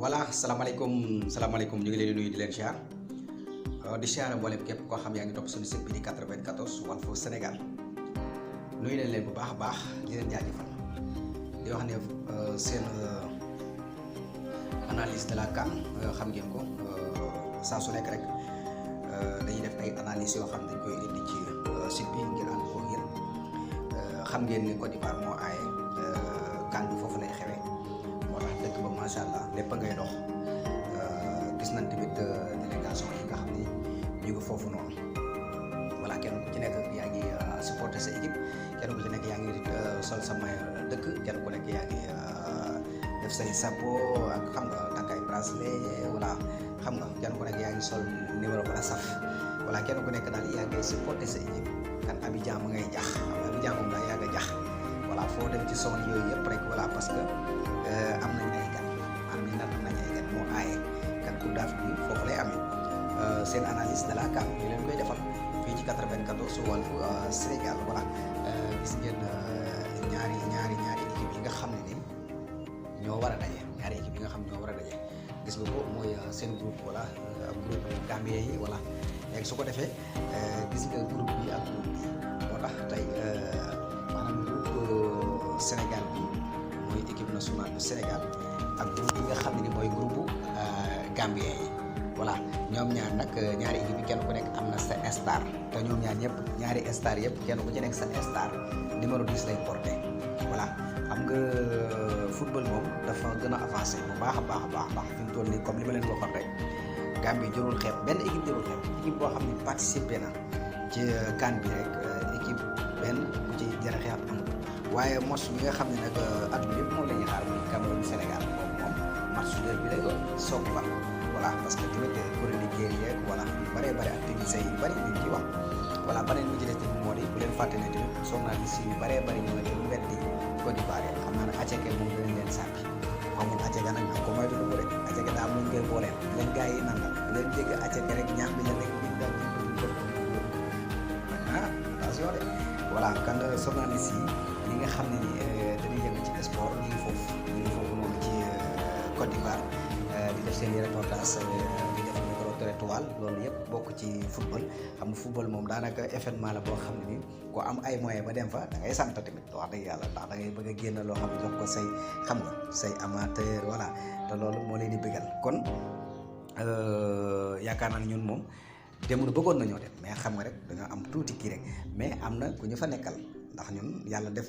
voilà salaamaaleykum ñu ngi leen di nuyu di leen siyaar di siyaar mboolem képp koo xam yaa ngi topp suñu site bi di 94 Walfu Sénégal nuyu leen bu baax a baax di leen jaajëfal di wax ne seen analyse de la CAN xam ngeen ko saa su nekk rek dañuy def ay analyse yoo xam ne dañ koy indi ci site bi ngir ànd ko yéen xam ngeen ni Côte d'Ivoire moo aaye CAN bi foofu lay xewee moo tax dëkk ba macha allah lépp a ngay dox gis nañ tamit délégation yi nga xam ni ñu ngi foofu noonu voilà kenn ku ci nekk yaa ngi supporter sa équipe kenn ku ci nekk yaa ngi sol sa maillot dëkk kenn ku nekk yaa ngi def say sapo ak xam nga takk ay bracelet voilà xam nga kenn ku nekk yaa ngi sol numéro bala saf voilà kenn ku nekk daal yaa ngi supporter sa équipe kan Abidjan ma ngay jax xam nga Abidjan moom daa yàgg a jax voilà foo dem ci zone yooyu yëpp rek voilà parce que am nañ ay gan maanaam ñu naan am nañ ay gan moo aaye kan Coupe d'Afrique bi foofu lay amee seen analyse de la CAN ñu leen koy defal fii ci 94 Walfu Sénégal voilà gis ngeen ñaari équipe yi nga xam ne ni ñoo war a daje ñaari équipe yi nga xam ne ñoo war a daje gis nga ko mooy seen groupe voilà groupe Gambien yi voilà léegi su ko defee gis nga groupe bi ak groupe bi moo tax tey maanaam groupe Sénégal bi mooy équipe nationale du Sénégal ak groupe bi nga xam ne ni mooy groupe Gambien yi voilà ñoom ñaar nag ñaari équipe yi kenn ku nekk am na sa star te ñoom ñaar ñëpp ñaari star yëpp kenn ku ci nekk sa star numéro 10 lay porté voilà xam nga football moom dafa gën a avancé bu baax a baax fi mu toll nii comme li ma leen waxoon rek Gambie jërul xeeb benn équipe jërul xeeb équipe boo xam ne participé na ci CAN bi rek équipe benn bu ci jar a xeeb amul waaye match bi nga xam ne nag adduna yëpp moom la ñuy xaar muy Cameroun Sénégal moom match bi lay doon soog la voilà parce que tamit kuréel yi yeeg voilà yu bëree bëri activités yu bëri ñu ngi ciy wax voilà beneen bi ci des tamit moo di bu leen fàtte ne tamit journaliste yu bëree bëri ñoo leen wetti Côte d'Ivoire xam naa ne aceke moom dinañ leen sàppi xam ngeen aceke nag ko moytu ko rek aceke daa am lu ñu koy booleel leen gars yi nanga bu leen dégg aceke rek ñaax bi la rek bi daal attention de voilà kan journaliste yi nga xam ne ni dañuy yëngu ci sport ñu ngi foofu noonu ci Côte d'Ivoire di def seen i reportage di def micro-trottoir loolu yëpp bokk ci football xam nga football moom daanaka événement la boo xam ne ni ko am ay moyens ba dem fa da ngay sant tamit wax dëgg yàlla ndax da ngay bëgg a génn loo xam ne jox ko say xam nga say amateur voilà te loolu moo leen di bëggal kon yaakaar naa ne ñun moom demoon bëggoon nañoo dem mais xam nga rek dañoo am tuuti kii rek mais am na ku ñu fa nekkal ndax ñun yàlla def